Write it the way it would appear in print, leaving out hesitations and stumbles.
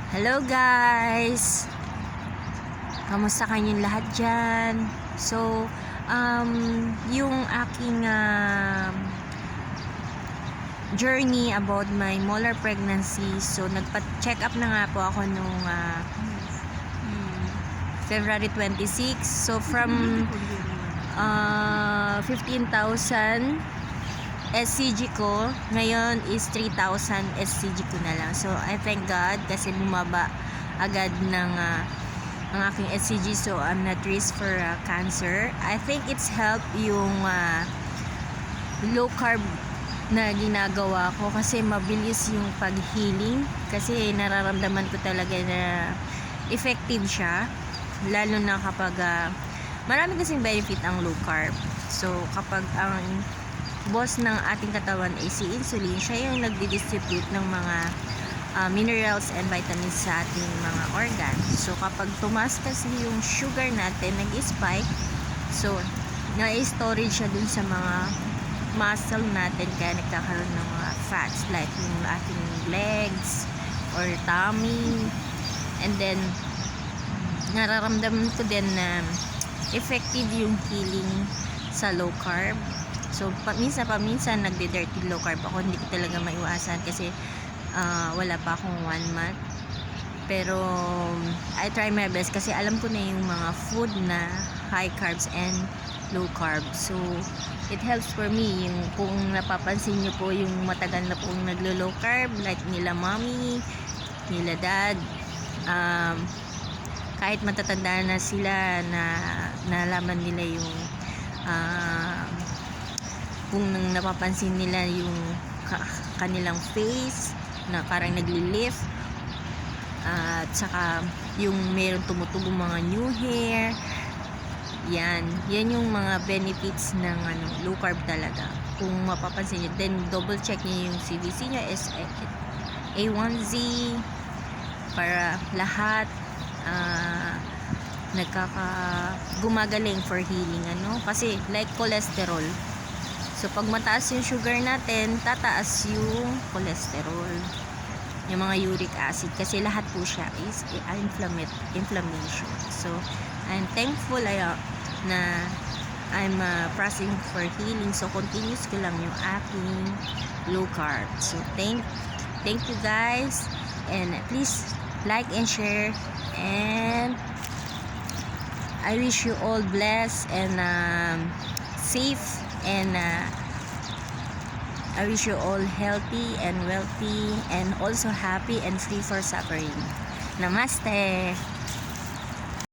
Hello guys! Kamusta kayong lahat dyan? So, yung aking journey about my molar pregnancy. So, nagpa-check up na nga po ako nung February 26. So, from 15,000 SCG ko, ngayon is 3,000 SCG ko na lang. So, I thank God kasi bumaba agad ng ang aking SCG. So, I'm not risk for cancer. I think it's help yung low carb na ginagawa ko kasi mabilis yung pag-healing. Kasi nararamdaman ko talaga na effective siya. Lalo na kapag marami kasing benefit ang low carb. So, kapag ang boss ng ating katawan ay si insulin, siya yung nagdi-distribute ng mga minerals and vitamins sa ating mga organs. So, kapag tumaas kasi yung sugar natin, nag-spike, so, na-storage siya dun sa mga muscle natin, kaya nagkakaroon ng mga fats like yung ating legs or tummy. And then, nararamdaman ko din na effective yung healing sa low carb. So, paminsan nagde-dirty low carb ako. Hindi ko talaga maiwasan kasi wala pa akong 1 month. Pero, I try my best kasi alam ko na yung mga food na high carbs and low carbs. So, it helps for me. Yung kung napapansin nyo po yung matagal na pong naglo-low carb, like nila mommy, nila dad, kahit matatanda na sila, na nalaman nila yung kung napapansin nila yung kanilang face na parang nagli-lift, at saka yung meron tumutugong mga new hair, yan yung mga benefits ng low carb talaga. Kung mapapansin nyo, then double check nyo yung CBC nyo, is A1Z, para lahat gumagaling for healing, kasi like cholesterol. So, pag mataas yung sugar natin, tataas yung cholesterol, yung mga uric acid, kasi lahat po siya is inflammation. So, I'm thankful na I'm pressing for healing. So, continuous ko lang yung aking low carb. So, thank you guys, and please like and share, and I wish you all blessed and safe, and I wish you all healthy and wealthy, and also happy and free for suffering. Namaste.